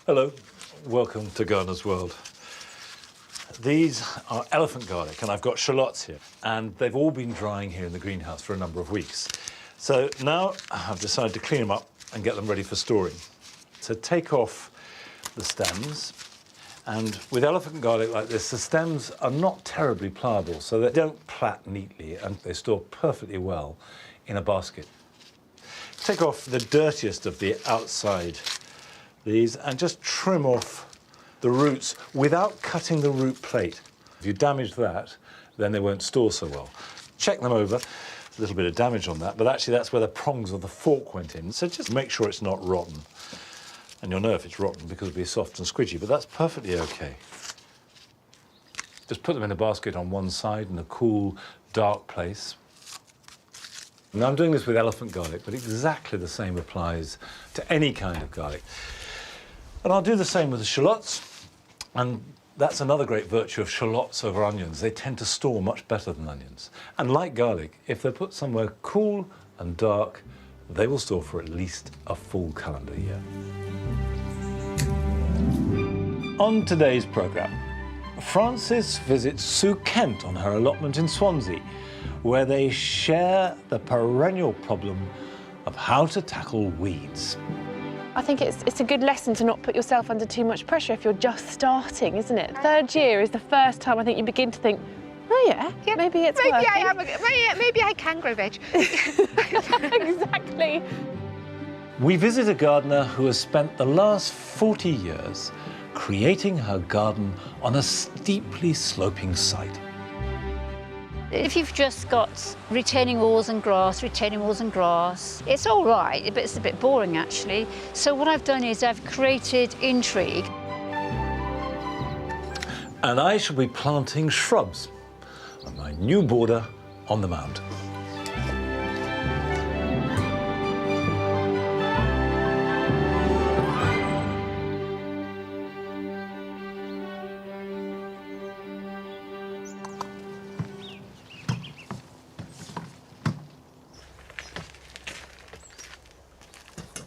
Hello, welcome to Gardener's World. These are elephant garlic, and I've got shallots here, and they've all been drying here in the greenhouse for a number of weeks. So now I've decided to clean them up and get them ready for storing. So take off the stems, and with elephant garlic like this, the stems are not terribly pliable, so they don't plait neatly, and they store perfectly well in a basket. Take off the dirtiest of the outside these and just trim off the roots without cutting the root plate. If you damage that, then they won't store so well. Check them over. There's a little bit of damage on that, but actually that's where the prongs of the fork went in. So just make sure it's not rotten. And you'll know if it's rotten because it'll be soft and squidgy, but that's perfectly okay. Just put them in a basket on one side in a cool, dark place. Now I'm doing this with elephant garlic, but exactly the same applies to any kind of garlic. And I'll do the same with the shallots, and that's another great virtue of shallots over onions. They tend to store much better than onions. And like garlic, if they're put somewhere cool and dark, they will store for at least a full calendar year. On today's programme, Frances visits Sue Kent on her allotment in Swansea, where they share the perennial problem of how to tackle weeds. I think it's a good lesson to not put yourself under too much pressure if you're just starting, isn't it? Third year is the first time I think you begin to think, oh yeah, maybe it's working. Maybe I can grow veg. Exactly. We visit a gardener who has spent the last 40 years creating her garden on a steeply sloping site. If you've just got retaining walls and grass, it's all right, but it's a bit boring actually. So what I've done is I've created intrigue. And I shall be planting shrubs on my new border on the mound.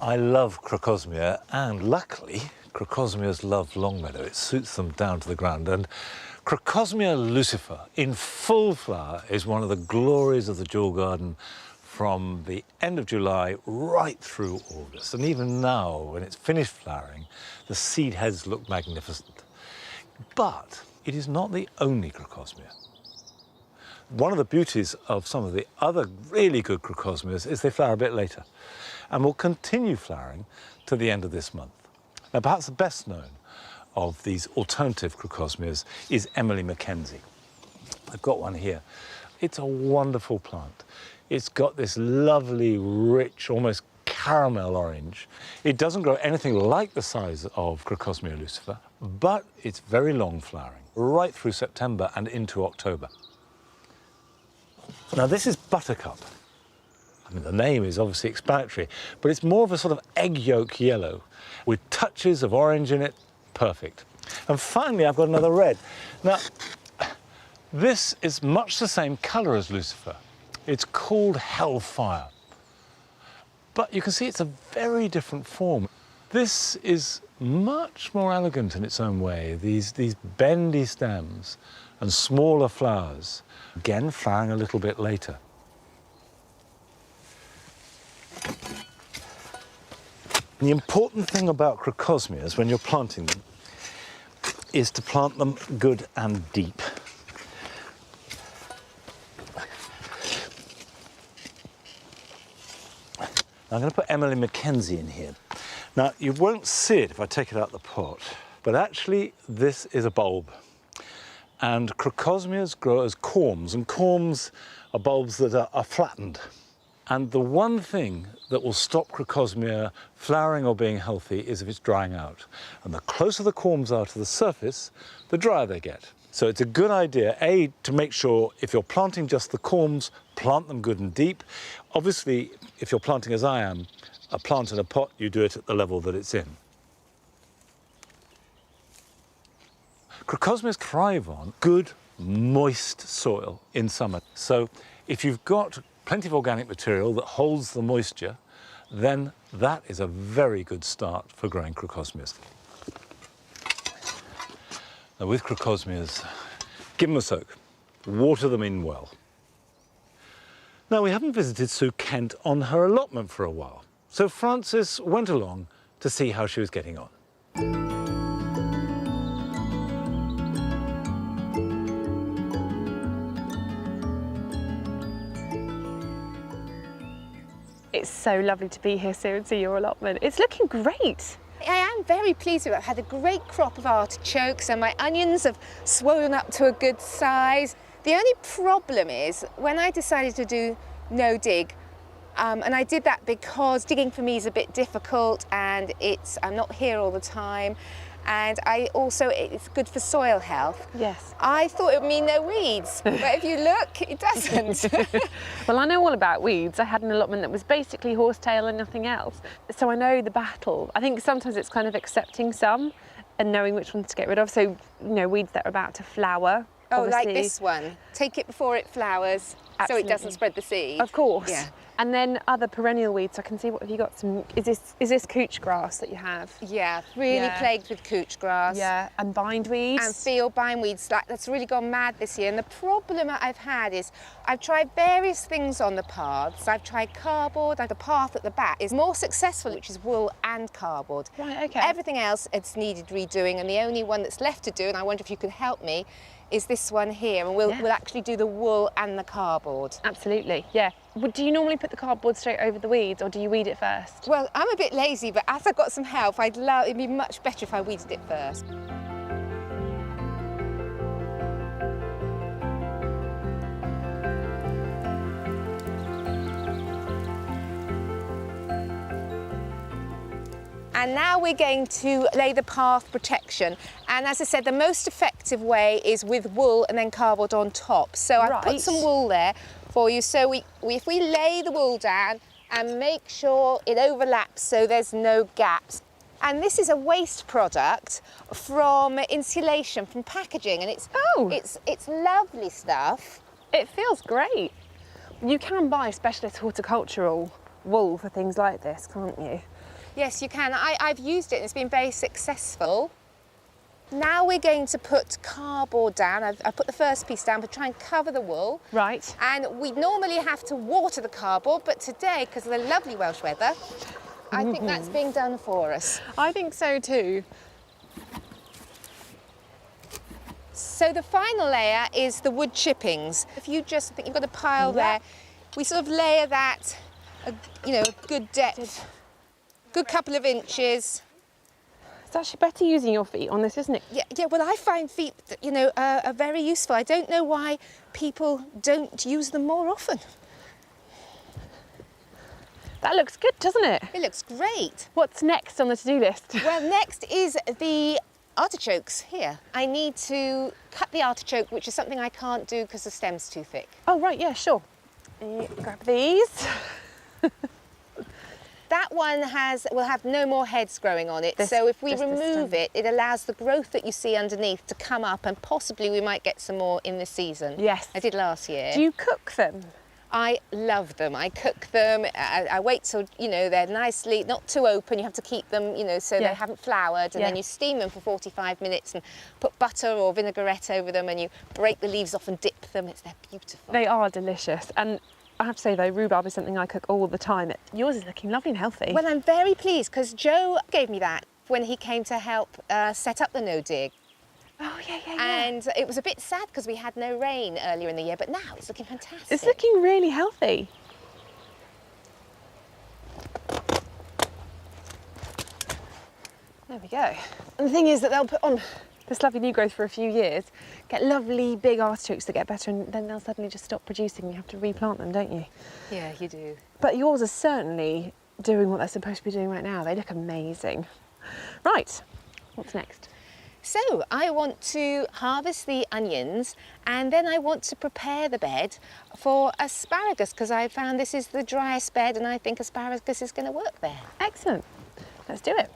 I love crocosmia, and luckily, crocosmias love Longmeadow. It suits them down to the ground. And Crocosmia lucifer in full flower is one of the glories of the Jewel Garden from the end of July right through August. And even now, when it's finished flowering, the seed heads look magnificent. But it is not the only crocosmia. One of the beauties of some of the other really good crocosmias is they flower a bit later, and will continue flowering to the end of this month. Now, perhaps the best known of these alternative crocosmias is Emily Mackenzie. I've got one here. It's a wonderful plant. It's got this lovely, rich, almost caramel orange. It doesn't grow anything like the size of Crocosmia lucifer, but it's very long flowering, right through September and into October. Now, this is Buttercup. I mean, the name is obviously explanatory, but it's more of a sort of egg yolk yellow with touches of orange in it. Perfect. And finally, I've got another red. Now, this is much the same colour as Lucifer. It's called Hellfire. But you can see it's a very different form. This is much more elegant in its own way. These bendy stems and smaller flowers, again flowering a little bit later. The important thing about crocosmias when you're planting them is to plant them good and deep. Now I'm going to put Emily Mackenzie in here. Now, you won't see it if I take it out of the pot, but actually this is a bulb. And crocosmias grow as corms, and corms are bulbs that are flattened. And the one thing that will stop crocosmia flowering or being healthy is if it's drying out. And the closer the corms are to the surface, the drier they get. So it's a good idea, A, to make sure if you're planting just the corms, plant them good and deep. Obviously, if you're planting as I am, a plant in a pot, you do it at the level that it's in. Crocosmias thrive on good, moist soil in summer. So if you've got plenty of organic material that holds the moisture, then that is a very good start for growing crocosmias. Now with crocosmias, give them a soak, water them in well. Now we haven't visited Sue Kent on her allotment for a while, so Frances went along to see how she was getting on. It's so lovely to be here, Sue, and see your allotment. It's looking great. I am very pleased with it. I've had a great crop of artichokes and my onions have swollen up to a good size. The only problem is when I decided to do no dig, and I did that because digging for me is a bit difficult and I'm not here all the time, and it's good for soil health. Yes. I thought it would mean no weeds, but if you look, it doesn't. Well, I know all about weeds. I had an allotment that was basically horsetail and nothing else. So I know the battle. I think sometimes it's kind of accepting some and knowing which ones to get rid of. So, weeds that are about to flower. Oh, like obviously. this one. Take it before it flowers so it doesn't spread the seed. Of course. Yeah. And then other perennial weeds. I can see, what have you got? Is this couch grass that you have? Yeah, really plagued with couch grass. Yeah, and bindweeds. And field bindweeds, that's really gone mad this year. And the problem that I've had is I've tried various things on the paths. I've tried cardboard. The path at the back is more successful, which is wool and cardboard. Right, okay. Everything else, it's needed redoing. And the only one that's left to do, and I wonder if you could help me, is this one here. And we'll actually do the wool and the cardboard. Absolutely, yeah. Do you normally put the cardboard straight over the weeds, or do you weed it first? Well, I'm a bit lazy, but as I've got some help, it'd be much better if I weeded it first. And now we're going to lay the path protection. And as I said, the most effective way is with wool and then cardboard on top. So I've put some wool there for you. So if we lay the wool down and make sure it overlaps so there's no gaps. And this is a waste product from insulation, from packaging, and it's lovely stuff. It feels great. You can buy specialist horticultural wool for things like this, can't you? Yes, you can. I've used it and it's been very successful. Now we're going to put cardboard down. I've put the first piece down to try and cover the wool. Right. And we normally have to water the cardboard, but today, because of the lovely Welsh weather, I think that's being done for us. I think so too. So the final layer is the wood chippings. If you I think you've got a pile there, we sort of layer that, a good depth, good couple of inches. It's actually better using your feet on this, isn't it? Yeah. Well, I find feet, are very useful. I don't know why people don't use them more often. That looks good, doesn't it? It looks great. What's next on the to-do list? Well, next is the artichokes here. I need to cut the artichoke, which is something I can't do because the stem's too thick. Oh, right, yeah, sure. Grab these. That one will have no more heads growing on it. So if we remove it, it allows the growth that you see underneath to come up, and possibly we might get some more in this season. Yes. I did last year. Do you cook them? I love them. I cook them. I wait till, they're nicely, not too open. You have to keep them, so they haven't flowered. And then you steam them for 45 minutes and put butter or vinaigrette over them, and you break the leaves off and dip them. They're beautiful. They are delicious. And I have to say though, rhubarb is something I cook all the time. Yours is looking lovely and healthy. Well, I'm very pleased because Joe gave me that when he came to help set up the no dig. Oh, yeah. And it was a bit sad because we had no rain earlier in the year, but now it's looking fantastic. It's looking really healthy. There we go. And the thing is that they'll put on this lovely new growth for a few years, get lovely big artichokes that get better, and then they'll suddenly just stop producing. You have to replant them, don't you? Yeah, you do. But yours are certainly doing what they're supposed to be doing right now. They look amazing. Right, what's next? So I want to harvest the onions, and then I want to prepare the bed for asparagus, because I found this is the driest bed and I think asparagus is going to work there. Excellent. Let's do it.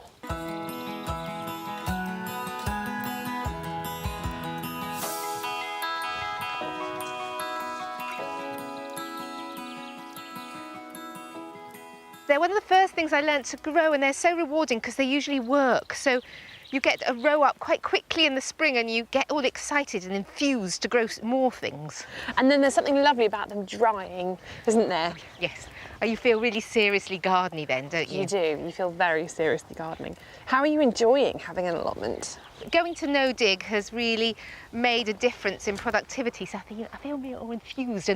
So one of the first things things I learned to grow, and they're so rewarding because they usually work. So you get a row up quite quickly in the spring and you get all excited and infused to grow more things. And then there's something lovely about them drying, isn't there? Yes. Oh, you feel really seriously gardeny then, don't you? You do. You feel very seriously gardening. How are you enjoying having an allotment? Going to no dig has really made a difference in productivity, so I feel more infused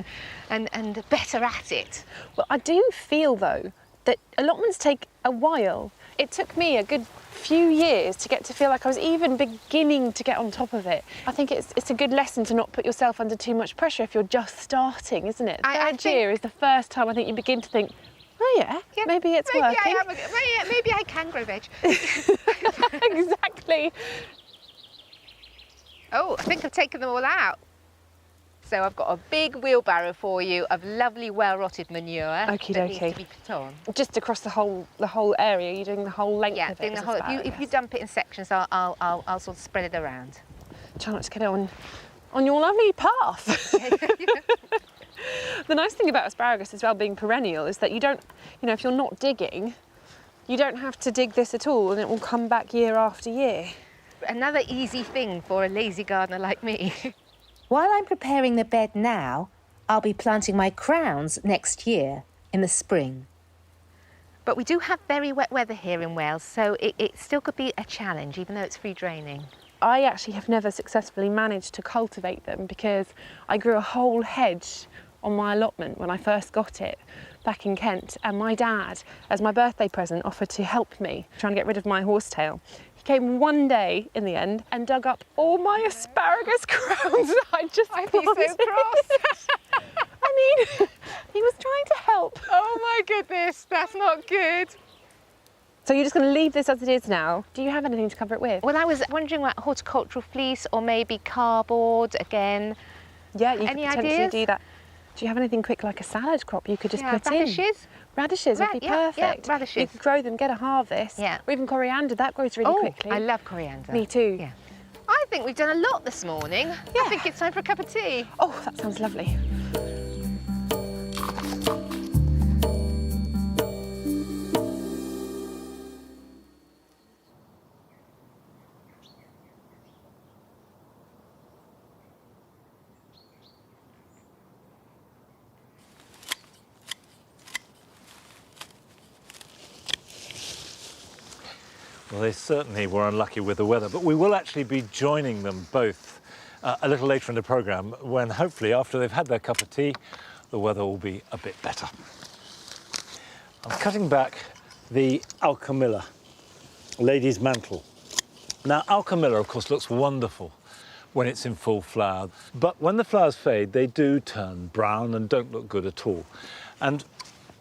and better at it. Well, I do feel, though, that allotments take a while. It took me a good few years to get to feel like I was even beginning to get on top of it. I think it's a good lesson to not put yourself under too much pressure if you're just starting, isn't it? Third year is the first time I think you begin to think, oh yeah, maybe it's working. Maybe I can grow veg. Exactly. Oh, I think I've taken them all out. So I've got a big wheelbarrow for you of lovely, well-rotted manure that needs to be put on. Just across the whole area. You're doing the whole length of it. Yeah, doing the whole. If you dump it in sections, I'll sort of spread it around. Try not to get it on your lovely path. The nice thing about asparagus as well, being perennial, is that you don't, if you're not digging, you don't have to dig this at all, and it will come back year after year. Another easy thing for a lazy gardener like me. While I'm preparing the bed now, I'll be planting my crowns next year in the spring. But we do have very wet weather here in Wales, so it still could be a challenge, even though it's free draining. I actually have never successfully managed to cultivate them because I grew a whole hedge on my allotment when I first got it back in Kent, and my dad, as my birthday present, offered to help me trying to get rid of my horsetail. He came one day in the end and dug up all my asparagus crowns. I'd be so cross. I mean, he was trying to help. Oh my goodness, that's not good. So you're just going to leave this as it is now? Do you have anything to cover it with? Well, I was wondering about horticultural fleece or maybe cardboard again. Yeah, you Any could potentially ideas? do that. Do you have anything quick like a salad crop you could just put radishes? in? Radishes would be perfect. Yeah, radishes. You could grow them, get a harvest. Yeah. Or even coriander, that grows really quickly. I love coriander. Me too. Yeah. I think we've done a lot this morning. Yeah. I think it's time for a cup of tea. Oh, that sounds lovely. Well, they certainly were unlucky with the weather, but we will actually be joining them both a little later in the programme when hopefully after they've had their cup of tea, the weather will be a bit better. I'm cutting back the Alchemilla, lady's mantle. Now, Alchemilla, of course, looks wonderful when it's in full flower, but when the flowers fade, they do turn brown and don't look good at all. And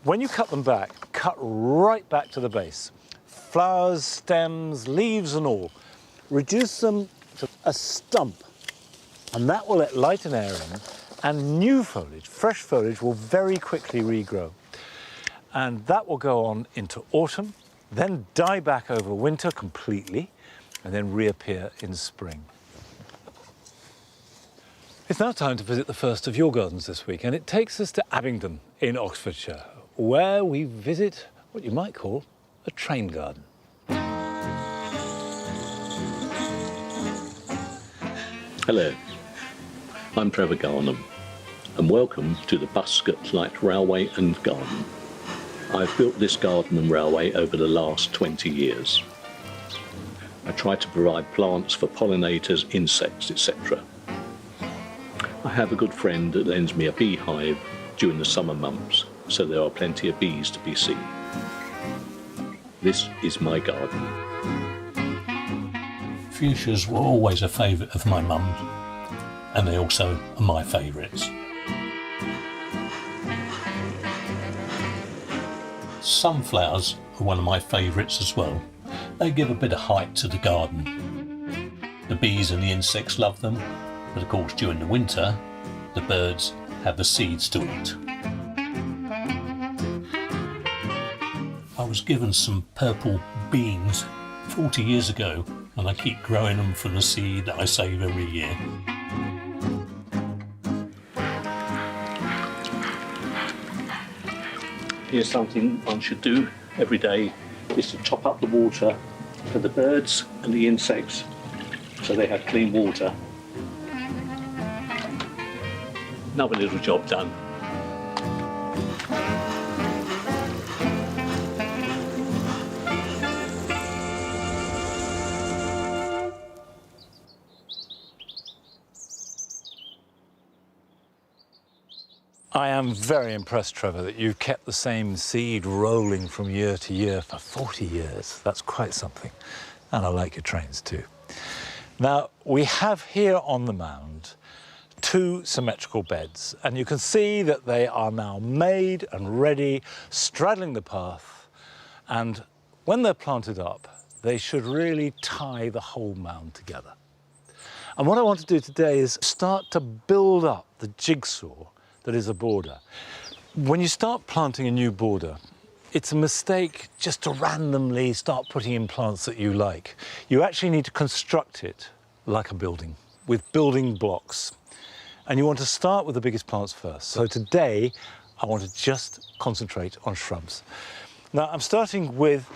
when you cut them back, cut right back to the base. Flowers, stems, leaves and all. Reduce them to a stump, and that will let light and air in, and new foliage, fresh foliage, will very quickly regrow. And that will go on into autumn, then die back over winter completely, and then reappear in spring. It's now time to visit the first of your gardens this week, and it takes us to Abingdon in Oxfordshire, where we visit what you might call a train garden. Hello, I'm Trevor Garnham and welcome to the Buscott Light Railway and Garden. I've built this garden and railway over the last 20 years. I try to provide plants for pollinators, insects, etc. I have a good friend that lends me a beehive during the summer months, so there are plenty of bees to be seen. This is my garden. Fuchsias were always a favourite of my mum's, and they also are my favourites. Sunflowers are one of my favourites as well. They give a bit of height to the garden. The bees and the insects love them, but of course during the winter, the birds have the seeds to eat. I was given some purple beans 40 years ago, and I keep growing them from the seed that I save every year. Here's something one should do every day, is to top up the water for the birds and the insects so they have clean water. Another little job done. I am very impressed, Trevor, that you've kept the same seed rolling from year to year for 40 years. That's quite something. And I like your trains too. Now, we have here on the mound 2 symmetrical beds, and you can see that they are now made and ready, straddling the path. And when they're planted up, they should really tie the whole mound together. And what I want to do today is start to build up the jigsaw that is a border. When you start planting a new border, it's a mistake just to randomly start putting in plants that you like. You actually need to construct it like a building, with building blocks. And you want to start with the biggest plants first. So today, I want to just concentrate on shrubs. Now, I'm starting with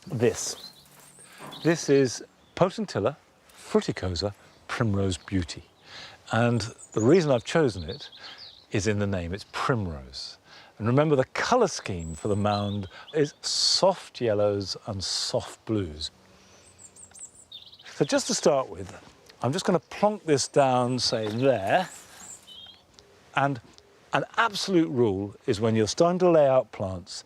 this. This is Potentilla fruticosa Primrose Beauty. And the reason I've chosen it is in the name, it's primrose. And remember, the colour scheme for the mound is soft yellows and soft blues. So just to start with, I'm just going to plonk this down, say there. And an absolute rule is when you're starting to lay out plants,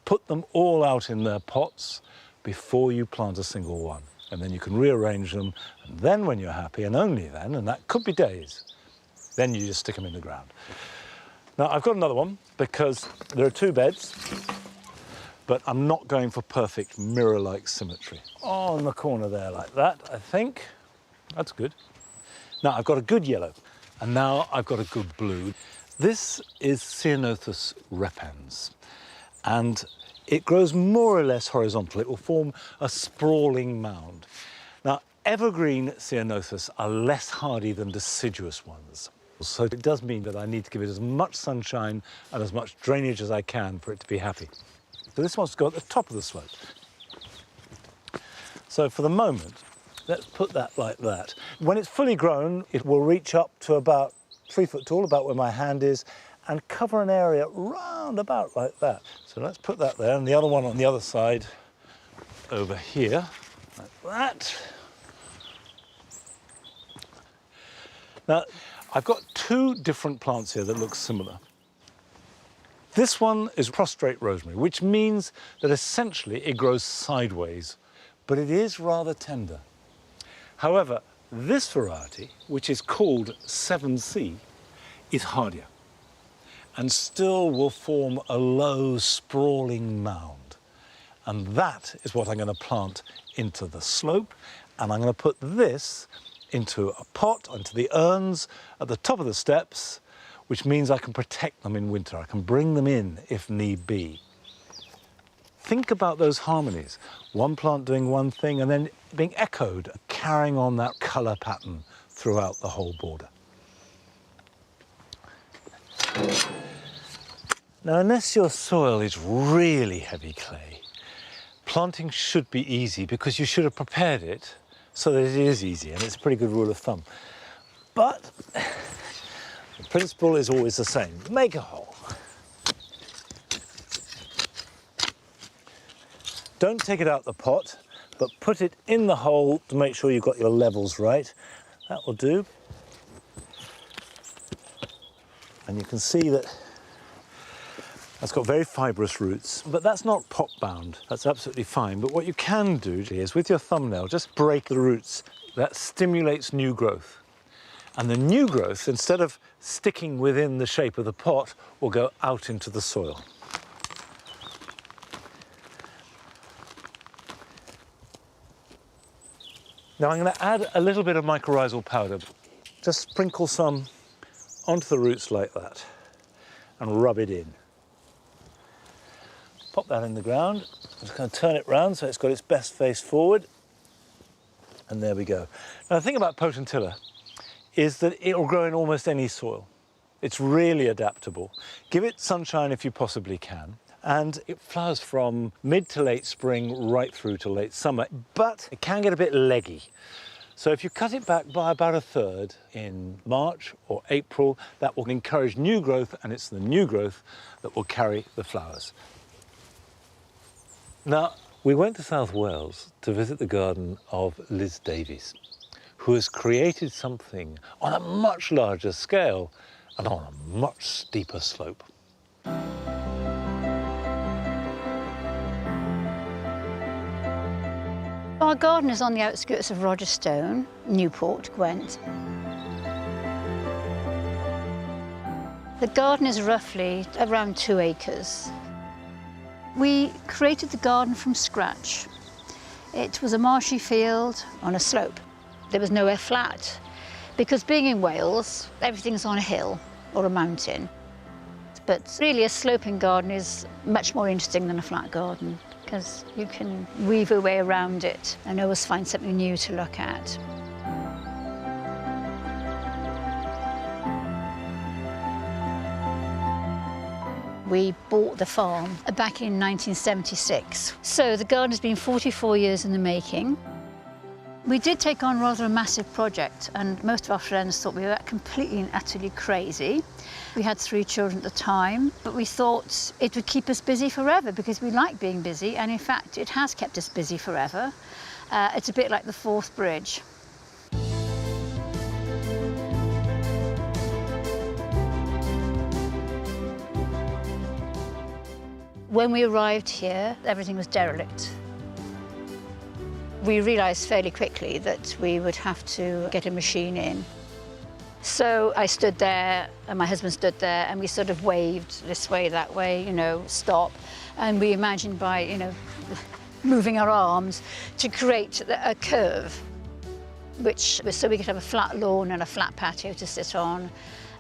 put them all out in their pots before you plant a single one. And then you can rearrange them. And then when you're happy, and only then, and that could be days, then you just stick them in the ground. Now, I've got another one because there are 2 beds, but I'm not going for perfect mirror-like symmetry. On the corner there like that, I think. That's good. Now, I've got a good yellow, and now I've got a good blue. This is Ceanothus repens, and it grows more or less horizontal. It will form a sprawling mound. Now, evergreen Ceanothus are less hardy than deciduous ones. So it does mean that I need to give it as much sunshine and as much drainage as I can for it to be happy. So this wants to go at the top of the slope. So for the moment, let's put that like that. When it's fully grown, it will reach up to about 3 foot tall, about where my hand is, and cover an area round about like that. So let's put that there, and the other one on the other side over here, like that. Now, I've got 2 different plants here that look similar. This one is prostrate rosemary, which means that essentially it grows sideways, but it is rather tender. However, this variety, which is called 7C, is hardier and still will form a low, sprawling mound. And that is what I'm going to plant into the slope, and I'm going to put this into a pot, into the urns at the top of the steps, which means I can protect them in winter. I can bring them in if need be. Think about those harmonies. One plant doing one thing and then being echoed, carrying on that colour pattern throughout the whole border. Now, unless your soil is really heavy clay, planting should be easy because you should have prepared it so that it is easy, and it's a pretty good rule of thumb. But the principle is always the same. Make a hole. Don't take it out the pot, but put it in the hole to make sure you've got your levels right. That will do. And you can see that that's got very fibrous roots, but that's not pot bound. That's absolutely fine. But what you can do is with your thumbnail, just break the roots. That stimulates new growth. And the new growth, instead of sticking within the shape of the pot, will go out into the soil. Now I'm going to add a little bit of mycorrhizal powder. Just sprinkle some onto the roots like that and rub it in. Pop that in the ground. I'm just going to turn it round so it's got its best face forward. And there we go. Now the thing about Potentilla is that it will grow in almost any soil. It's really adaptable. Give it sunshine if you possibly can. and it flowers from mid to late spring right through to late summer, but it can get a bit leggy. So if you cut it back by about a third in March or April, that will encourage new growth, and it's the new growth that will carry the flowers. Now, we went to South Wales to visit the garden of Liz Davies, who has created something on a much larger scale and on a much steeper slope. Our garden is on the outskirts of Rogerstone, Newport, Gwent. The garden is roughly around 2 acres. We created the garden from scratch. It was a marshy field on a slope. There was nowhere flat, because being in Wales, everything's on a hill or a mountain. But really a sloping garden is much more interesting than a flat garden, because you can weave your way around it and always find something new to look at. We bought the farm back in 1976. So the garden has been 44 years in the making. We did take on rather a massive project, and most of our friends thought we were completely and utterly crazy. We had 3 children at the time, but we thought it would keep us busy forever because we like being busy, and in fact it has kept us busy forever. It's a bit like the Forth Bridge. When we arrived here, everything was derelict. We realised fairly quickly that we would have to get a machine in. So I stood there, and my husband stood there, and we sort of waved this way, that way, you know, stop. And we imagined by, you know, moving our arms to create a curve, which was so we could have a flat lawn and a flat patio to sit on.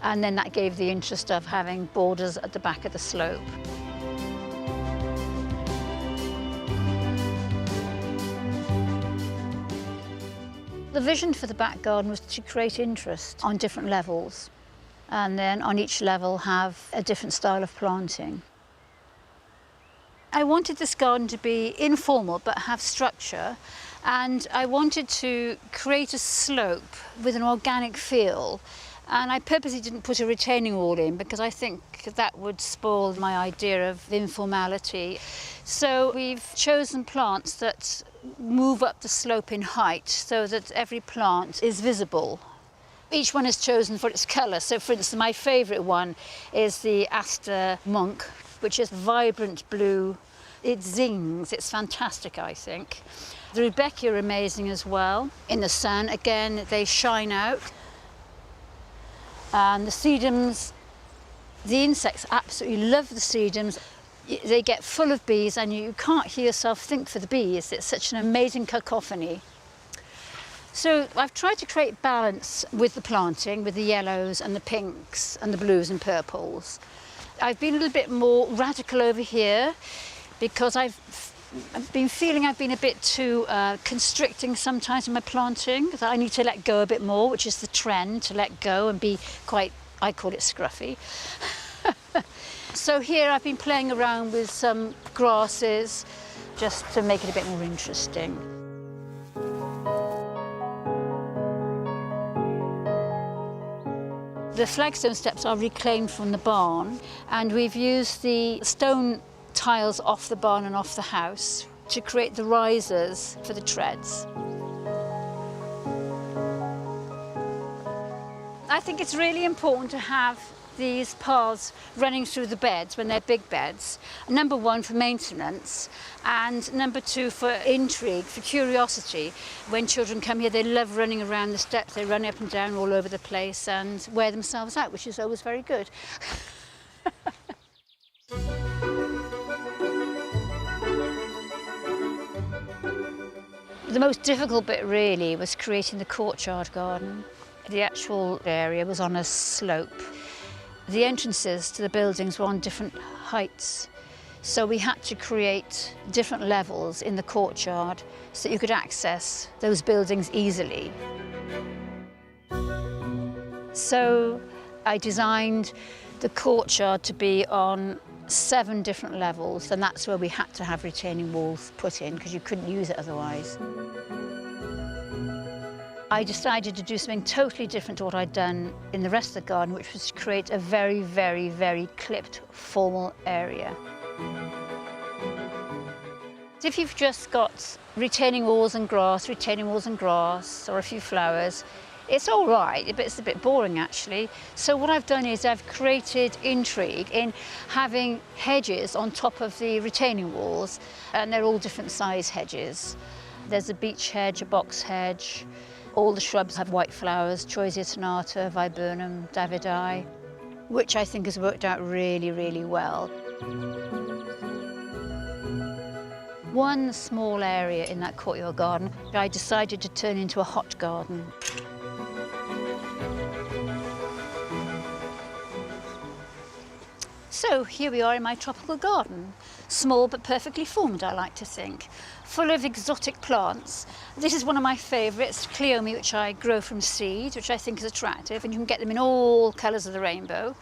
And then that gave the interest of having borders at the back of the slope. The vision for the back garden was to create interest on different levels, and then on each level have a different style of planting. I wanted this garden to be informal but have structure, and I wanted to create a slope with an organic feel. And I purposely didn't put a retaining wall in because I think that would spoil my idea of informality. So we've chosen plants that move up the slope in height so that every plant is visible. Each one is chosen for its colour. So for instance, my favourite one is the Aster Monk, which is vibrant blue. It zings, it's fantastic, I think. The Rebecca are amazing as well. In the sun, again, they shine out. And the sedums, the insects absolutely love the sedums. They get full of bees and you can't hear yourself think for the bees. It's such an amazing cacophony. So I've tried to create balance with the planting, with the yellows and the pinks and the blues and purples. I've been a little bit more radical over here because I've been feeling I've been a bit too constricting sometimes in my planting, that I need to let go a bit more, which is the trend, to let go and be quite, I call it scruffy. So here I've been playing around with some grasses just to make it a bit more interesting. The flagstone steps are reclaimed from the barn, and we've used the stone tiles off the barn and off the house to create the risers for the treads. I think it's really important to have these paths running through the beds when they're big beds. Number 1 for maintenance, and number 2 for intrigue, for curiosity. When children come here, they love running around the steps. They run up and down all over the place and wear themselves out, which is always very good. The most difficult bit really was creating the courtyard garden. The actual area was on a slope. The entrances to the buildings were on different heights, so we had to create different levels in the courtyard so that you could access those buildings easily. So I designed the courtyard to be on 7 different levels, and that's where we had to have retaining walls put in because you couldn't use it otherwise. I decided to do something totally different to what I'd done in the rest of the garden, which was to create a very, very, very clipped, formal area. If you've just got retaining walls and grass, or a few flowers, it's all right, but it's a bit boring actually. So what I've done is I've created intrigue in having hedges on top of the retaining walls, and they're all different size hedges. There's a beech hedge, a box hedge. All the shrubs have white flowers, Choisia tenata, viburnum, davidii, which I think has worked out really, really well. One small area in that courtyard garden I decided to turn into a hot garden. So here we are in my tropical garden. Small but perfectly formed, I like to think. Full of exotic plants. This is one of my favourites, Cleome, which I grow from seed, which I think is attractive, and you can get them in all colours of the rainbow.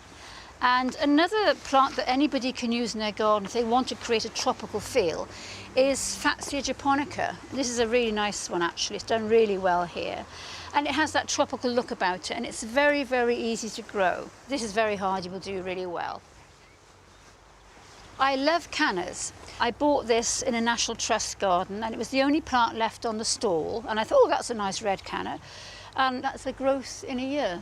And another plant that anybody can use in their garden if they want to create a tropical feel is Fatsia japonica. This is a really nice one actually, it's done really well here. And it has that tropical look about it, and it's very, very easy to grow. This is very hardy, will do really well. I love cannas. I bought this in a National Trust garden, and it was the only plant left on the stall, and I thought, oh, that's a nice red canna. And that's a growth in a year,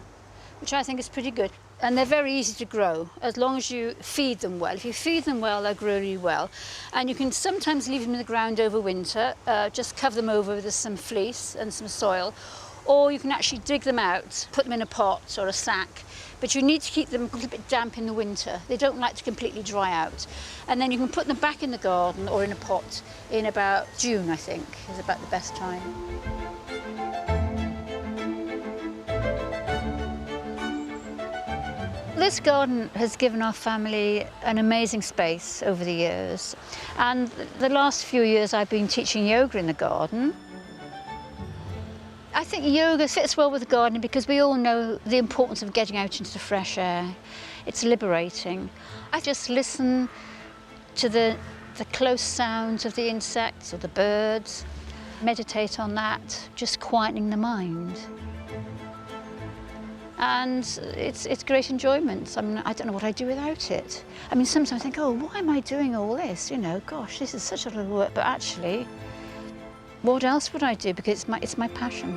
which I think is pretty good. And they're very easy to grow, as long as you feed them well. If you feed them well, they'll grow really well. And you can sometimes leave them in the ground over winter, just cover them over with some fleece and some soil, or you can actually dig them out, put them in a pot or a sack, but you need to keep them a little bit damp in the winter. They don't like to completely dry out. And then you can put them back in the garden or in a pot in about June, I think, is about the best time. This garden has given our family an amazing space over the years. And the last few years I've been teaching yoga in the garden. I think yoga fits well with the garden because we all know the importance of getting out into the fresh air. It's liberating. I just listen to the close sounds of the insects or the birds, meditate on that, just quietening the mind. And it's great enjoyment. I mean, I don't know what I'd do without it. I mean, sometimes I think, oh, why am I doing all this? You know, gosh, this is such a lot of work. But actually, what else would I do? Because it's my passion.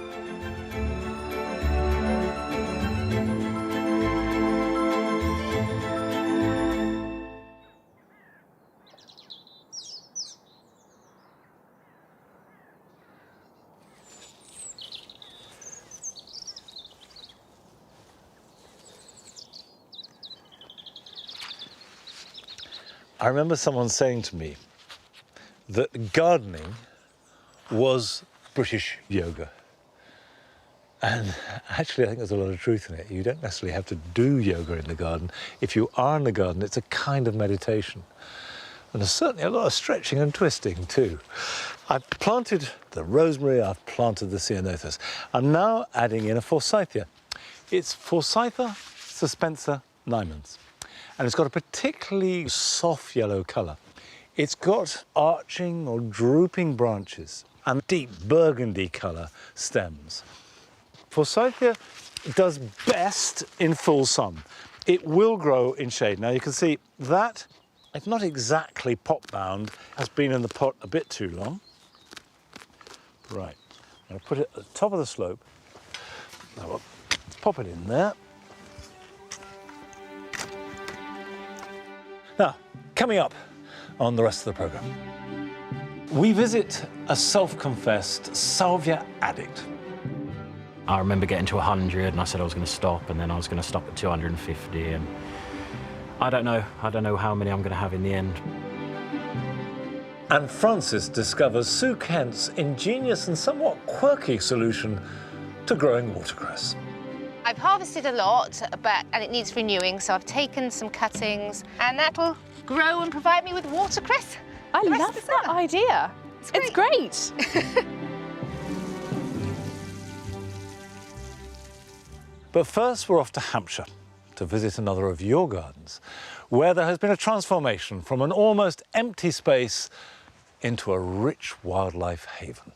I remember someone saying to me that gardening was British yoga. And actually, I think there's a lot of truth in it. You don't necessarily have to do yoga in the garden. If you are in the garden, it's a kind of meditation. And there's certainly a lot of stretching and twisting too. I've planted the rosemary, I've planted the ceanothus. I'm now adding in a forsythia. It's Forsytha suspensa nimans. And it's got a particularly soft yellow colour. It's got arching or drooping branches and deep burgundy colour stems. Forsythia does best in full sun. It will grow in shade. Now you can see that, it's not exactly pot bound, has been in the pot a bit too long. Right, I'm going to put it at the top of the slope. Now, let's pop it in there. Now, coming up on the rest of the programme, we visit a self-confessed salvia addict. I remember getting to 100 and I said I was going to stop, and then I was going to stop at 250, and I don't know how many I'm going to have in the end. And Francis discovers Sue Kent's ingenious and somewhat quirky solution to growing watercress. I've harvested a lot, and it needs renewing, so I've taken some cuttings, and that'll grow and provide me with watercress. I love that idea. It's great. But first, we're off to Hampshire, to visit another of your gardens, where there has been a transformation from an almost empty space into a rich wildlife haven.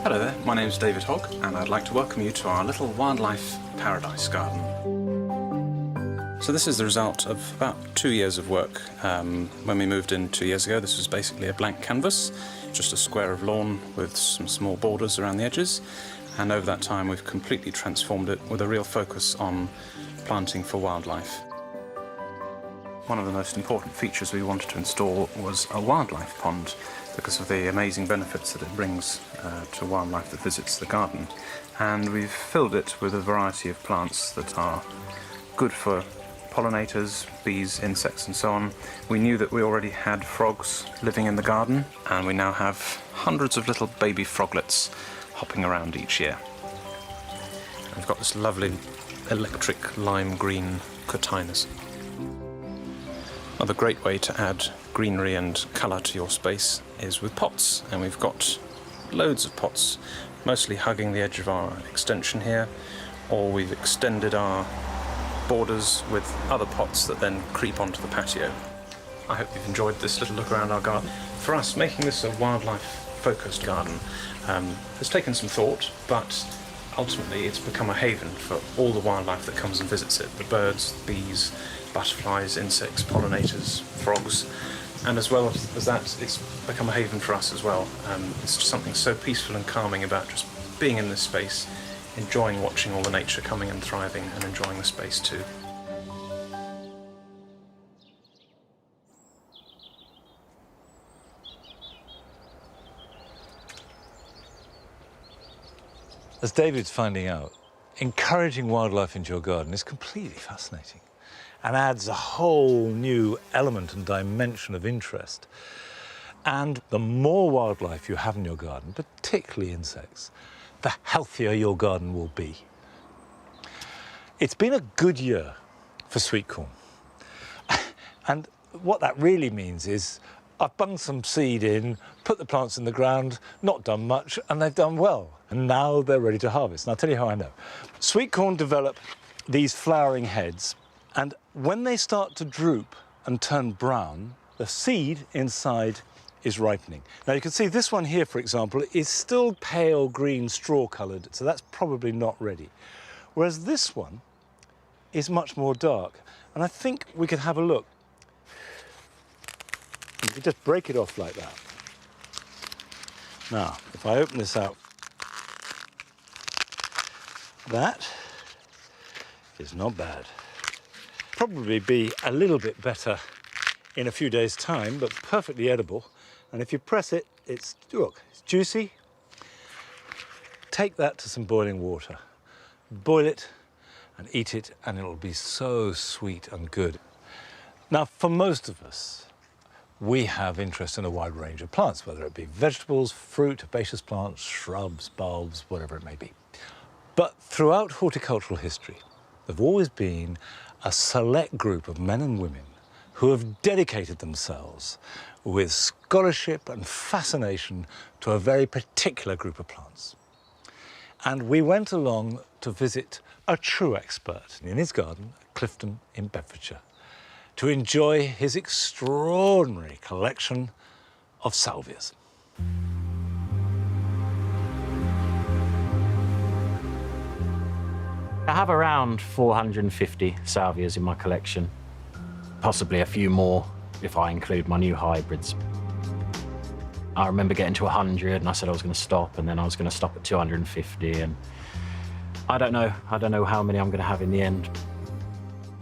Hello there, my name is David Hogg and I'd like to welcome you to our little wildlife paradise garden. So this is the result of about 2 years of work. When we moved in 2 years ago, this was basically a blank canvas, just a square of lawn with some small borders around the edges, and over that time we've completely transformed it with a real focus on planting for wildlife. One of the most important features we wanted to install was a wildlife pond because of the amazing benefits that it brings to wildlife that visits the garden. And we've filled it with a variety of plants that are good for pollinators, bees, insects and so on. We knew that we already had frogs living in the garden, and we now have hundreds of little baby froglets hopping around each year. And we've got this lovely electric lime green cotinus. Another great way to add greenery and colour to your space is with pots, and we've got loads of pots, mostly hugging the edge of our extension here, or we've extended our borders with other pots that then creep onto the patio. I hope you've enjoyed this little look around our garden. For us, making this a wildlife-focused garden has taken some thought, but ultimately it's become a haven for all the wildlife that comes and visits it. The birds, bees, butterflies, insects, pollinators, frogs, and as well as that, it's become a haven for us as well. It's just something so peaceful and calming about just being in this space, enjoying watching all the nature coming and thriving, and enjoying the space too. As David's finding out, encouraging wildlife into your garden is completely fascinating and adds a whole new element and dimension of interest. And the more wildlife you have in your garden, particularly insects, the healthier your garden will be. It's been a good year for sweet corn. And what that really means is I've bunged some seed in, put the plants in the ground, not done much, and they've done well. And now they're ready to harvest. And I'll tell you how I know. Sweet corn develop these flowering heads, and when they start to droop and turn brown, the seed inside is ripening. Now you can see this one here, for example, is still pale green straw coloured, so that's probably not ready. Whereas this one is much more dark. And I think we could have a look. You could just break it off like that. Now, if I open this out, that is not bad. Probably be a little bit better in a few days' time, but perfectly edible. And if you press it, look, it's juicy. Take that to some boiling water, boil it and eat it, and it'll be so sweet and good. Now, for most of us, we have interest in a wide range of plants, whether it be vegetables, fruit, herbaceous plants, shrubs, bulbs, whatever it may be. But throughout horticultural history, there have always been a select group of men and women who have dedicated themselves with scholarship and fascination to a very particular group of plants. And we went along to visit a true expert in his garden at Clifton in Bedfordshire to enjoy his extraordinary collection of salvias. I have around 450 salvias in my collection, possibly a few more if I include my new hybrids. I remember getting to 100 and I said I was going to stop, and then I was going to stop at 250, and I don't know how many I'm going to have in the end.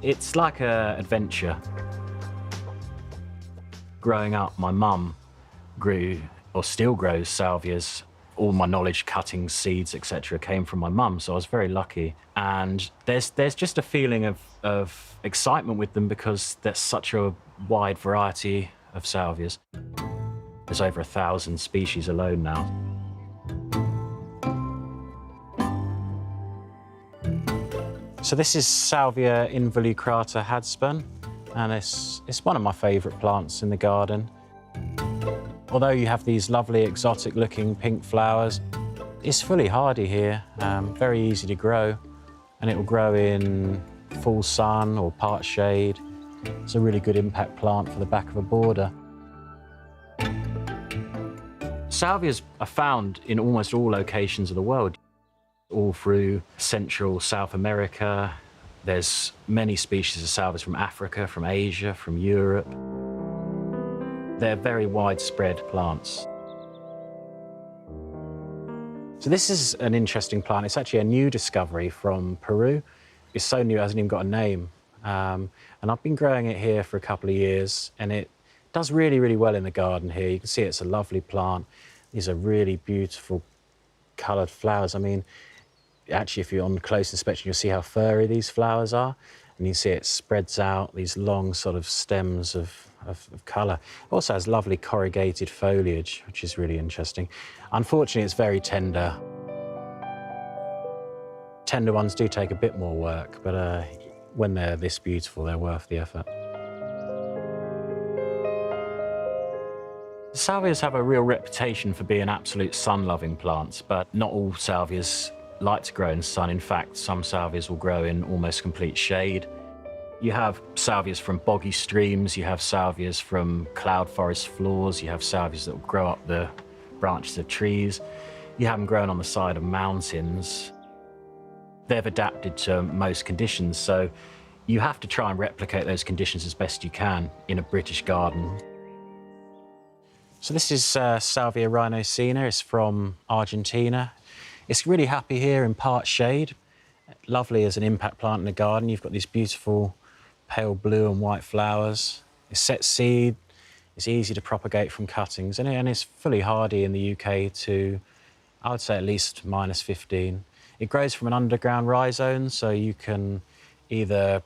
It's like an adventure. Growing up, my mum grew, or still grows, salvias. All my knowledge, cuttings, seeds, etc., came from my mum, so I was very lucky. And there's just a feeling of excitement with them because there's such a wide variety of salvias. There's over 1,000 species alone now. So this is Salvia involucrata Hadspun, and it's one of my favourite plants in the garden. Although you have these lovely exotic looking pink flowers, It's fully hardy here, very easy to grow, and it will grow in full sun or part shade. It's a really good impact plant for the back of a border. Salvias are found in almost all locations of the world, all through Central South America. There's many species of salvias from Africa, from Asia, from Europe. They're very widespread plants. So this is an interesting plant. It's actually a new discovery from Peru. It's so new it hasn't even got a name. And I've been growing it here for a couple of years, and it does really, really well in the garden here. You can see it's a lovely plant. These are really beautiful coloured flowers. I mean, actually, if you're on close inspection, you'll see how furry these flowers are. And you see it spreads out, these long sort of stems of colour. It also has lovely corrugated foliage, which is really interesting. Unfortunately, it's very tender. Tender ones do take a bit more work, but when they're this beautiful, they're worth the effort. Salvias have a real reputation for being absolute sun-loving plants, but not all salvias like to grow in sun. In fact, some salvias will grow in almost complete shade. You have salvias from boggy streams, you have salvias from cloud forest floors, you have salvias that will grow up the branches of trees. You have them growing on the side of mountains. They've adapted to most conditions, so you have to try and replicate those conditions as best you can in a British garden. So this is Salvia rhinoscena. It's from Argentina. It's really happy here in part shade. Lovely as an impact plant in the garden. You've got these beautiful pale blue and white flowers. It sets seed. It's easy to propagate from cuttings, and it's fully hardy in the UK to, I would say, at least -15. It grows from an underground rhizome, so you can either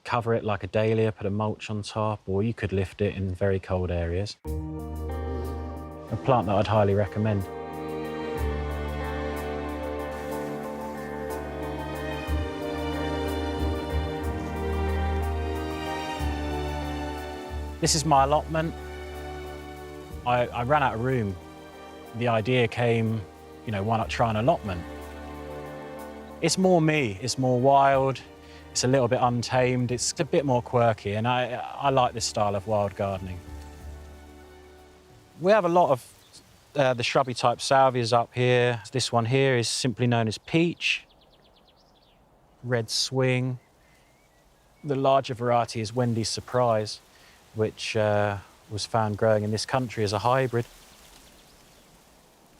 cover it like a dahlia, put a mulch on top, or you could lift it in very cold areas. A plant that I'd highly recommend. This is my allotment. I ran out of room. The idea came, you know, why not try an allotment? It's more me, it's more wild, it's a little bit untamed, it's a bit more quirky, and I like this style of wild gardening. We have a lot of the shrubby type salvias up here. This one here is simply known as peach, red swing. The larger variety is Wendy's Surprise, which was found growing in this country as a hybrid.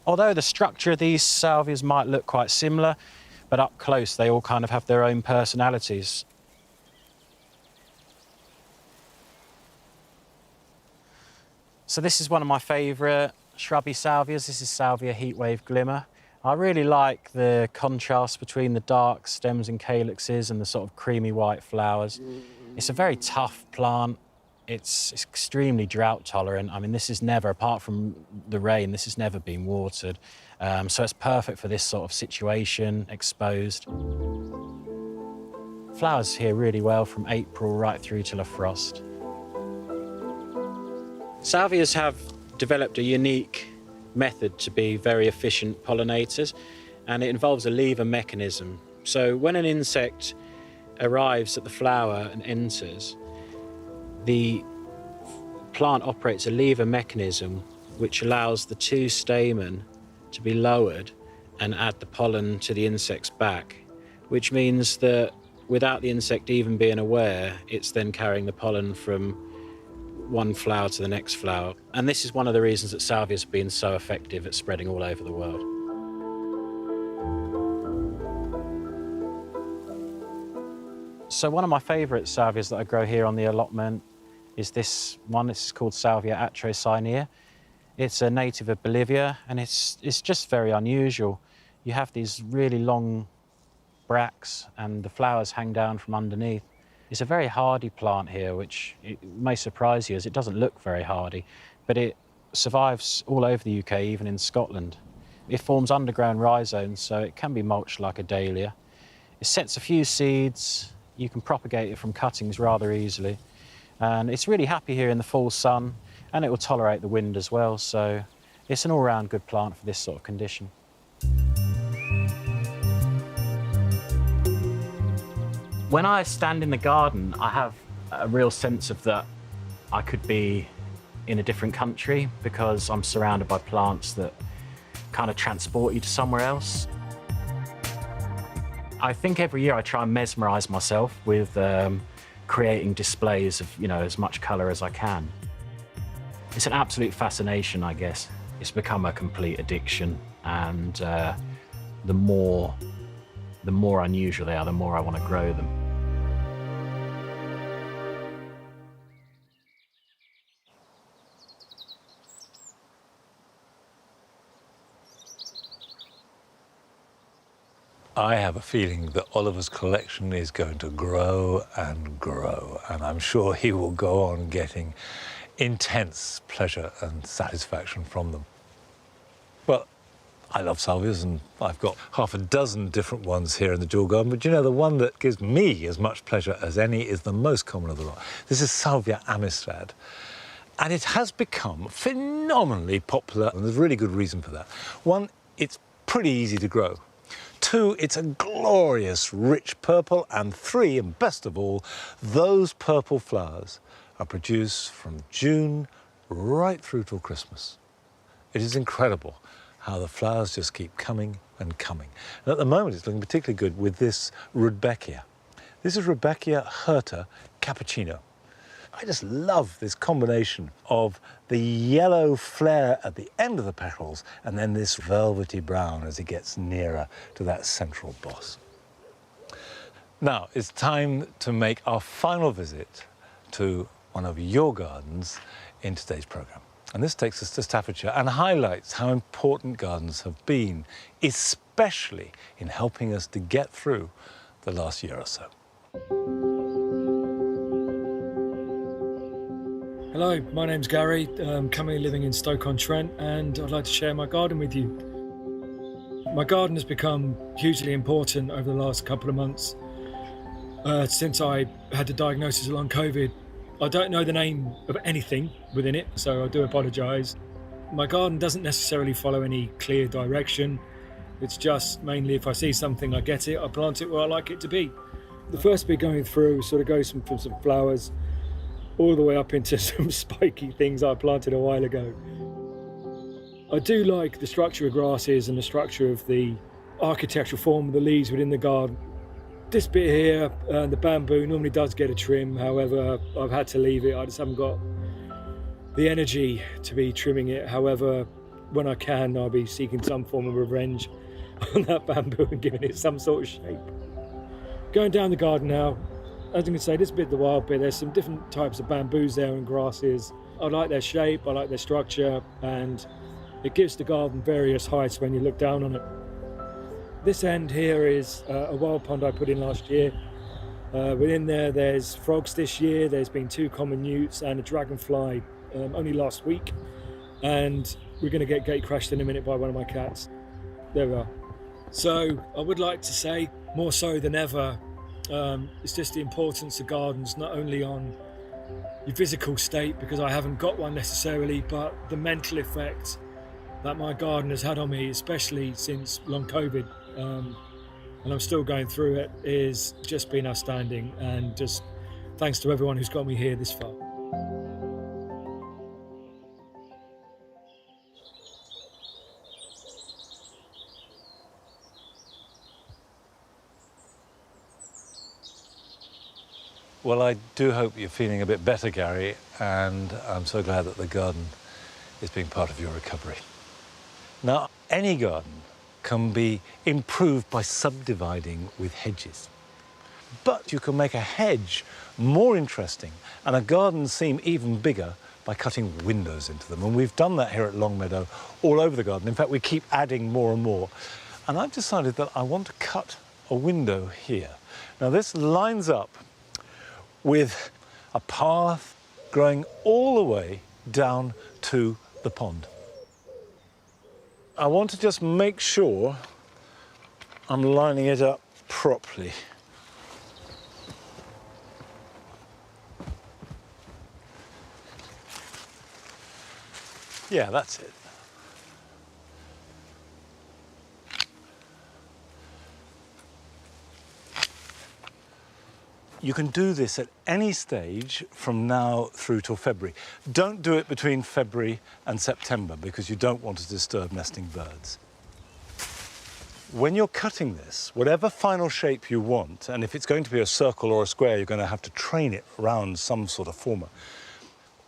Although the structure of these salvias might look quite similar, but up close they all kind of have their own personalities. So this is one of my favourite shrubby salvias. This is Salvia Heatwave Glimmer. I really like the contrast between the dark stems and calyxes and the sort of creamy white flowers. It's a very tough plant. It's extremely drought tolerant. I mean, this is never, apart from the rain, this has never been watered. So it's perfect for this sort of situation, exposed. Flowers here really well from April right through till a frost. Salvias have developed a unique method to be very efficient pollinators, and it involves a lever mechanism. So when an insect arrives at the flower and enters, the plant operates a lever mechanism which allows the two stamen to be lowered and add the pollen to the insect's back, which means that without the insect even being aware, it's then carrying the pollen from one flower to the next flower. And this is one of the reasons that salvias have been so effective at spreading all over the world. So one of my favourite salvias that I grow here on the allotment is this one. This is called Salvia atrocynea. It's a native of Bolivia, and it's just very unusual. You have these really long bracts, and the flowers hang down from underneath. It's a very hardy plant here, which may surprise you as it doesn't look very hardy, but it survives all over the UK, even in Scotland. It forms underground rhizomes, so it can be mulched like a dahlia. It sets a few seeds. You can propagate it from cuttings rather easily. And it's really happy here in the full sun, and it will tolerate the wind as well, so it's an all-round good plant for this sort of condition. When I stand in the garden, I have a real sense of that I could be in a different country because I'm surrounded by plants that kind of transport you to somewhere else. I think every year I try and mesmerise myself with creating displays of, as much colour as I can. It's an absolute fascination, I guess. It's become a complete addiction, and the more unusual they are, the more I want to grow them. I have a feeling that Oliver's collection is going to grow, and I'm sure he will go on getting intense pleasure and satisfaction from them. Well, I love salvias, and I've got half a dozen different ones here in the jewel garden, but the one that gives me as much pleasure as any is the most common of the lot. This is Salvia amistad, and it has become phenomenally popular, and there's really good reason for that. One, it's pretty easy to grow. Two, it's a glorious, rich purple. And three, and best of all, those purple flowers are produced from June right through till Christmas. It is incredible how the flowers just keep coming and coming. And at the moment, it's looking particularly good with this Rudbeckia. This is Rudbeckia hirta cappuccino. I just love this combination of the yellow flare at the end of the petals and then this velvety brown as it gets nearer to that central boss. Now, it's time to make our final visit to one of your gardens in today's programme. And this takes us to Staffordshire and highlights how important gardens have been, especially in helping us to get through the last year or so. Hello, my name's Gary. I'm currently living in Stoke-on-Trent, and I'd like to share my garden with you. My garden has become hugely important over the last couple of months since I had the diagnosis of long COVID. I don't know the name of anything within it, so I do apologise. My garden doesn't necessarily follow any clear direction. It's just mainly if I see something, I get it, I plant it where I like it to be. The first bit going through sort of goes from some flowers all the way up into some spiky things I planted a while ago. I do like the structure of grasses and the structure of the architectural form of the leaves within the garden. This bit here, the bamboo, normally does get a trim, however, I've had to leave it. I just haven't got the energy to be trimming it. However, when I can, I'll be seeking some form of revenge on that bamboo and giving it some sort of shape. Going down the garden now, as you can say, this bit, the wild bit, there's some different types of bamboos there and grasses. I like their shape, I like their structure, and it gives the garden various heights when you look down on it. This end here is a wild pond I put in last year. Within there's frogs this year, there's been 2 common newts and a dragonfly only last week. And we're going to get gate crashed in a minute by one of my cats. There we are. So I would like to say, more so than ever, it's just the importance of gardens, not only on your physical state, because I haven't got one necessarily, but the mental effect that my garden has had on me, especially since long COVID, and I'm still going through it, is just been outstanding, and just thanks to everyone who's got me here this far. Well, I do hope you're feeling a bit better, Gary, and I'm so glad that the garden is being part of your recovery. Now, any garden can be improved by subdividing with hedges. But you can make a hedge more interesting and a garden seem even bigger by cutting windows into them. And we've done that here at Longmeadow all over the garden. In fact, we keep adding more and more. And I've decided that I want to cut a window here. Now, this lines up with a path growing all the way down to the pond. I want to just make sure I'm lining it up properly. Yeah, that's it. You can do this at any stage from now through till February. Don't do it between February and September because you don't want to disturb nesting birds. When you're cutting this, whatever final shape you want, and if it's going to be a circle or a square, you're going to have to train it around some sort of former.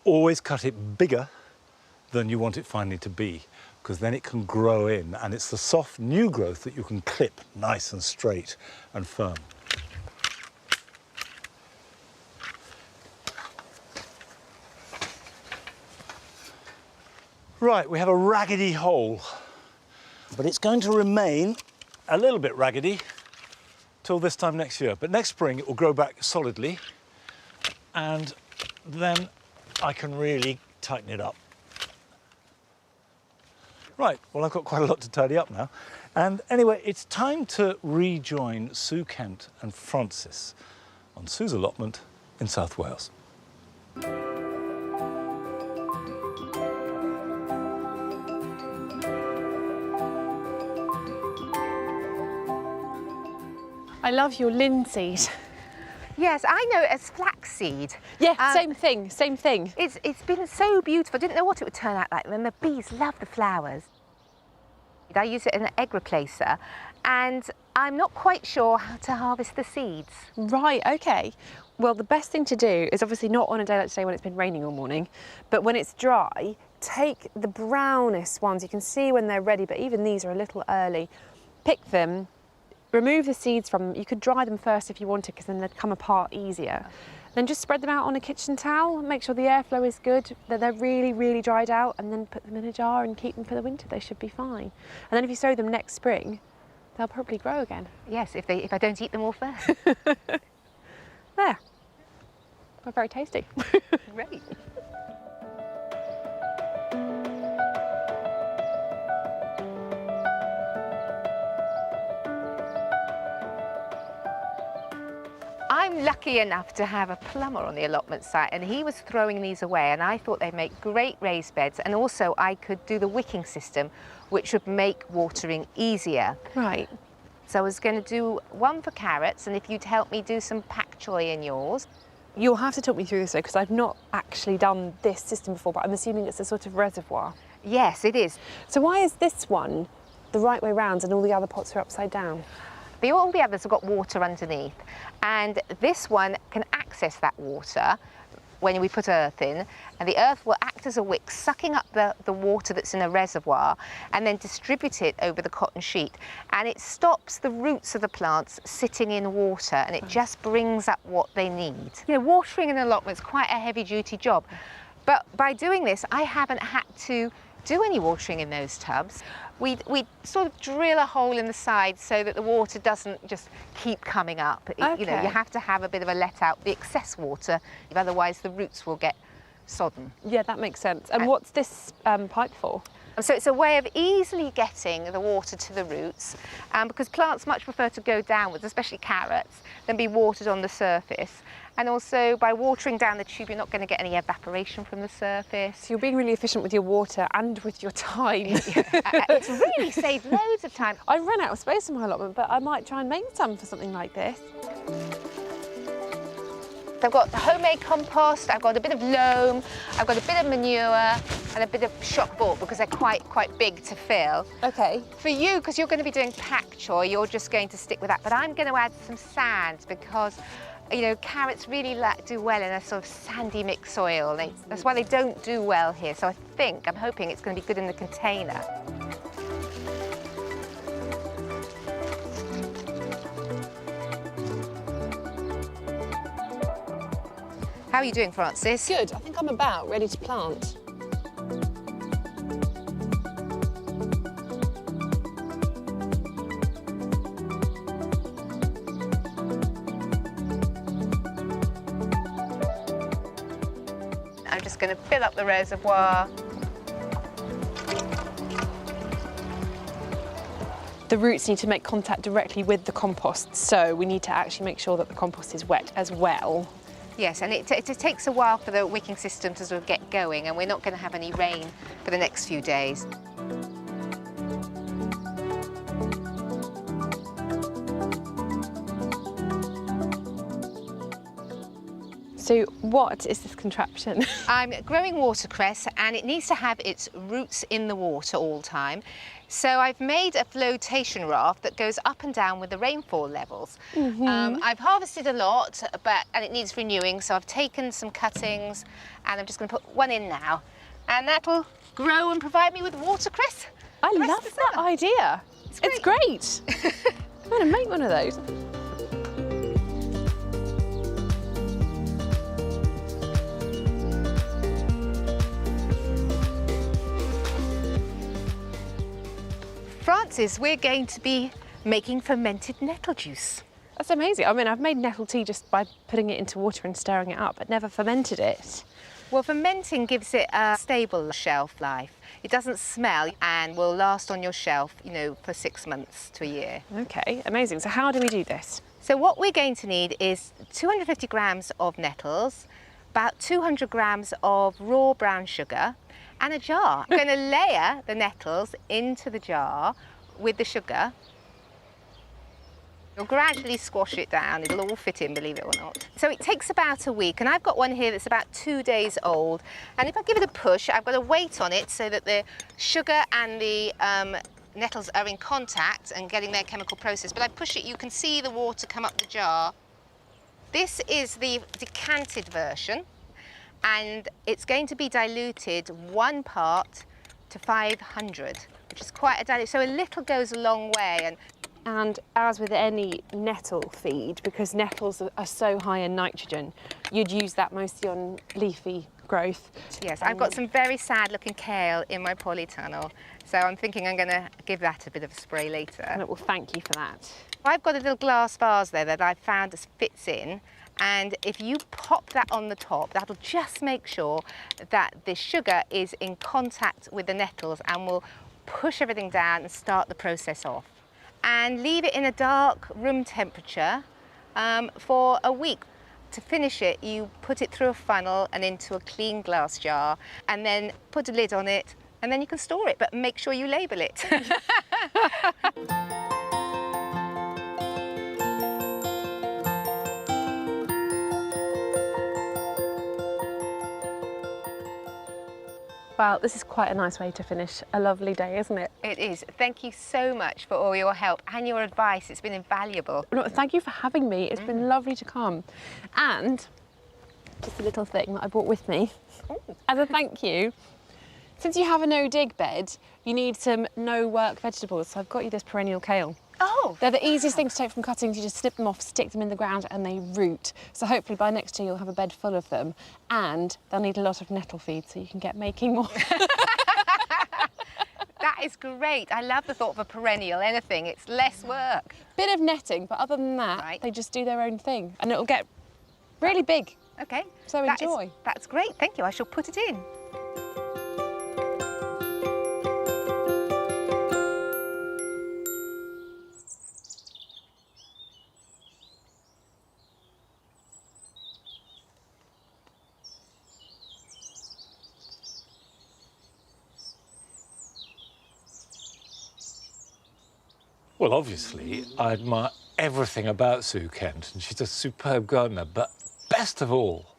Always cut it bigger than you want it finally to be, because then it can grow in, and it's the soft new growth that you can clip nice and straight and firm. Right, we have a raggedy hole, but it's going to remain a little bit raggedy till this time next year. But next spring it will grow back solidly, and then I can really tighten it up. Right, well, I've got quite a lot to tidy up now. And anyway, it's time to rejoin Sue Kent and Francis on Sue's allotment in South Wales. I love your linseed. Yes, I know it as flaxseed. Yeah, same thing, same thing. It's been so beautiful. I didn't know what it would turn out like, and the bees love the flowers. I use it in an egg replacer, and I'm not quite sure how to harvest the seeds. Right, okay. Well, the best thing to do is obviously not on a day like today when it's been raining all morning, but when it's dry, take the brownest ones. You can see when they're ready, but even these are a little early. Pick them, remove the seeds from them. You could dry them first if you wanted, because then they'd come apart easier. Then just spread them out on a kitchen towel, make sure the airflow is good, that they're really, really dried out, and then put them in a jar and keep them for the winter. They should be fine. And then if you sow them next spring, they'll probably grow again. Yes, if I don't eat them all first. There. They're very tasty. Great. I'm lucky enough to have a plumber on the allotment site, and he was throwing these away, and I thought they'd make great raised beds, and also I could do the wicking system, which would make watering easier. Right. So I was going to do one for carrots, and if you'd help me do some pak choy in yours. You'll have to talk me through this though, because I've not actually done this system before, but I'm assuming it's a sort of reservoir. Yes, it is. So why is this one the right way round and all the other pots are upside down? All the others have got water underneath, and this one can access that water when we put earth in, and the earth will act as a wick, sucking up the water that's in a reservoir and then distribute it over the cotton sheet, and it stops the roots of the plants sitting in water, and it just brings up what they need. You know, watering an allotment is quite a heavy-duty job, but by doing this I haven't had to do any watering in those tubs. We sort of drill a hole in the side so that the water doesn't just keep coming up. Okay. You know, you have to have a bit of a let out, the excess water, otherwise the roots will get sodden. Yeah, that makes sense. And what's this pipe for? So it's a way of easily getting the water to the roots, because plants much prefer to go downwards, especially carrots, than be watered on the surface. And also, by watering down the tube, you're not going to get any evaporation from the surface. So you're being really efficient with your water and with your time. It's really saved loads of time. I've run out of space in my allotment, but I might try and make some for something like this. I've got homemade compost, I've got a bit of loam, I've got a bit of manure and a bit of shock bort because they're quite big to fill. Okay. For you, because you're going to be doing pak choy, you're just going to stick with that. But I'm going to add some sand because, you know, carrots really do well in a sort of sandy mixed soil. That's why they don't do well here. So I'm hoping it's going to be good in the container. How are you doing, Francis? Good. I think I'm about ready to plant. I'm just going to fill up the reservoir. The roots need to make contact directly with the compost, so we need to actually make sure that the compost is wet as well. Yes, and it takes a while for the wicking system to sort of get going, and we're not going to have any rain for the next few days. So what is this contraption? I'm growing watercress and it needs to have its roots in the water all the time. So I've made a flotation raft that goes up and down with the rainfall levels. I've harvested a lot, and it needs renewing, so I've taken some cuttings and I'm just going to put one in now. And that'll grow and provide me with watercress. I love that idea. It's great. I'm going to make one of those. Francis, we're going to be making fermented nettle juice. That's amazing. I mean, I've made nettle tea just by putting it into water and stirring it up, but never fermented it. Well, fermenting gives it a stable shelf life. It doesn't smell and will last on your shelf, you know, for 6 months to a year. Okay, amazing. So how do we do this? So what we're going to need is 250 grams of nettles, about 200 grams of raw brown sugar, and a jar. I'm going to layer the nettles into the jar with the sugar. You'll gradually squash it down, it'll all fit in, believe it or not. So it takes about a week, and I've got one here that's about 2 days old. And if I give it a push, I've got a weight on it so that the sugar and the nettles are in contact and getting their chemical process. But I push it, you can see the water come up the jar. This is the decanted version, and it's going to be diluted 1 part to 500, which is quite a dilute. So a little goes a long way. And as with any nettle feed, because nettles are so high in nitrogen, you'd use that mostly on leafy growth. Yes, I've got some very sad looking kale in my polytunnel, so I'm thinking I'm going to give that a bit of a spray later. Well, thank you for that. I've got a little glass vase there that I've found that fits in, and if you pop that on the top, that'll just make sure that the sugar is in contact with the nettles and will push everything down and start the process off. And leave it in a dark room temperature for a week. To finish it, you put it through a funnel and into a clean glass jar, and then put a lid on it, and then you can store it, but make sure you label it. Well, this is quite a nice way to finish a lovely day, isn't it? It is. Thank you so much for all your help and your advice. It's been invaluable. No, thank you for having me. It's been lovely to come. And just a little thing that I brought with me as a thank you. Since you have a no-dig bed, you need some no-work vegetables. So I've got you this perennial kale. Oh, they're the easiest thing to take from cuttings. You just snip them off, stick them in the ground, and they root. So hopefully by next year you'll have a bed full of them, and they'll need a lot of nettle feed so you can get making more. That is great. I love the thought of a perennial anything. It's less work. Bit of netting, but other than that, they just do their own thing, and it'll get really big. Okay. So enjoy. That's great. Thank you. I shall put it in. Well, obviously, I admire everything about Sue Kent, and she's a superb gardener, but best of all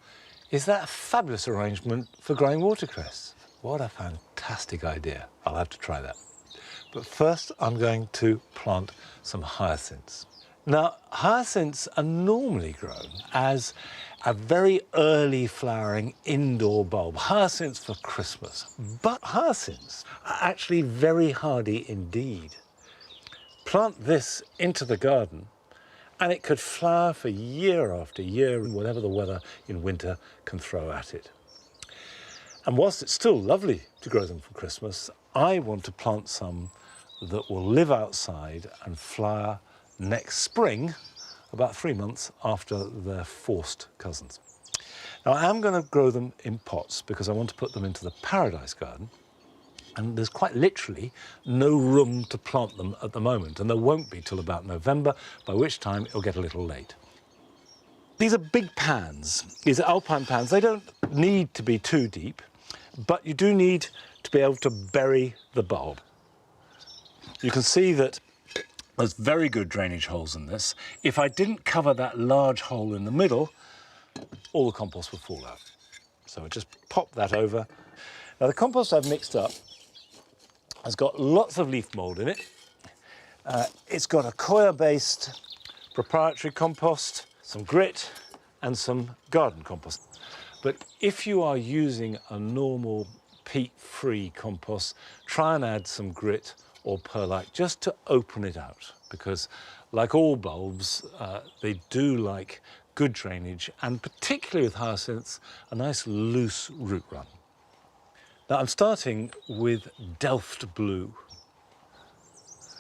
is that fabulous arrangement for growing watercress. What a fantastic idea. I'll have to try that. But first, I'm going to plant some hyacinths. Now, hyacinths are normally grown as a very early flowering indoor bulb, hyacinths for Christmas. But hyacinths are actually very hardy indeed. Plant this into the garden and it could flower for year after year, whatever the weather in winter can throw at it. And whilst it's still lovely to grow them for Christmas, I want to plant some that will live outside and flower next spring, about 3 months after their forced cousins. Now, I am going to grow them in pots because I want to put them into the paradise garden. And there's quite literally no room to plant them at the moment, and there won't be till about November, by which time it'll get a little late. These are big pans. These are alpine pans. They don't need to be too deep, but you do need to be able to bury the bulb. You can see that there's very good drainage holes in this. If I didn't cover that large hole in the middle, all the compost will fall out. So just pop that over. Now the compost I've mixed up has got lots of leaf mould in it. It's got a coir-based proprietary compost, some grit and some garden compost. But if you are using a normal peat-free compost, try and add some grit or perlite just to open it out, because like all bulbs, they do like good drainage, and particularly with hyacinths, a nice loose root run. Now I'm starting with Delft Blue.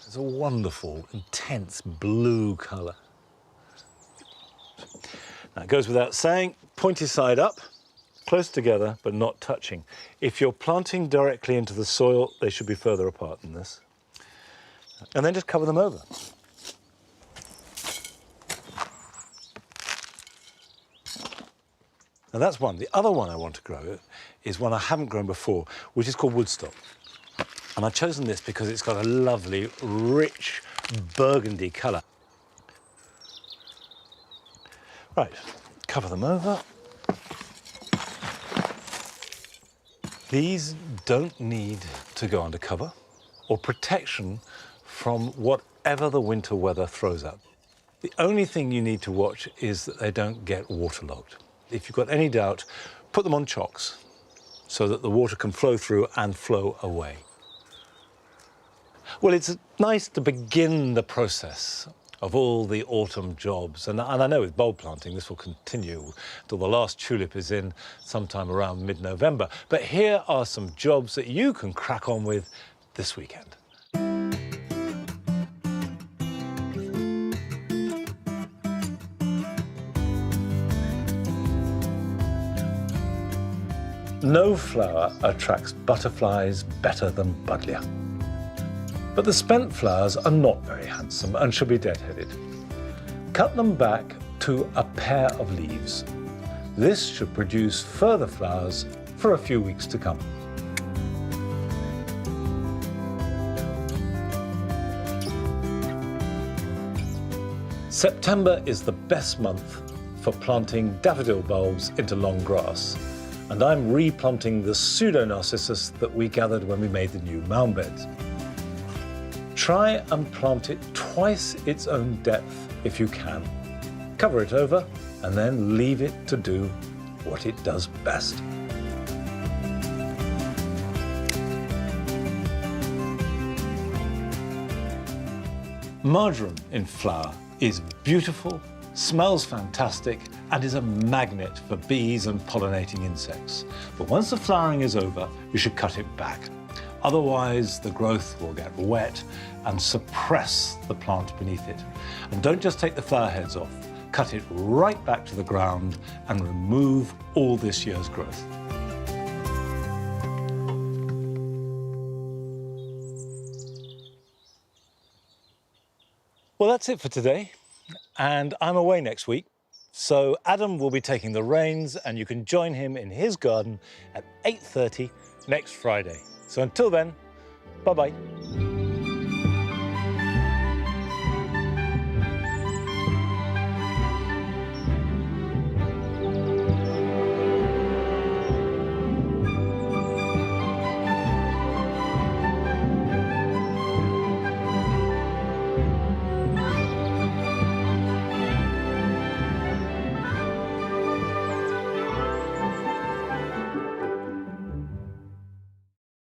It's a wonderful, intense blue colour. Now it goes without saying, pointy side up, close together but not touching. If you're planting directly into the soil, they should be further apart than this. And then just cover them over. Now that's one. The other one I want to grow is one I haven't grown before, which is called Woodstock. And I've chosen this because it's got a lovely, rich burgundy colour. Right, cover them over. These don't need to go under cover or protection from whatever the winter weather throws up. The only thing you need to watch is that they don't get waterlogged. If you've got any doubt, put them on chocks so that the water can flow through and flow away. Well, it's nice to begin the process of all the autumn jobs. And I know with bulb planting, this will continue till the last tulip is in sometime around mid-November. But here are some jobs that you can crack on with this weekend. No flower attracts butterflies better than buddleia. But the spent flowers are not very handsome and should be deadheaded. Cut them back to a pair of leaves. This should produce further flowers for a few weeks to come. September is the best month for planting daffodil bulbs into long grass. And I'm replanting the pseudo-narcissus that we gathered when we made the new mound beds. Try and plant it twice its own depth if you can. Cover it over and then leave it to do what it does best. Marjoram in flower is beautiful, smells fantastic, and is a magnet for bees and pollinating insects. But once the flowering is over, you should cut it back. Otherwise, the growth will get wet and suppress the plant beneath it. And don't just take the flower heads off. Cut it right back to the ground and remove all this year's growth. Well, that's it for today. And I'm away next week. So Adam will be taking the reins, and you can join him in his garden at 8:30 next Friday. So until then, bye-bye.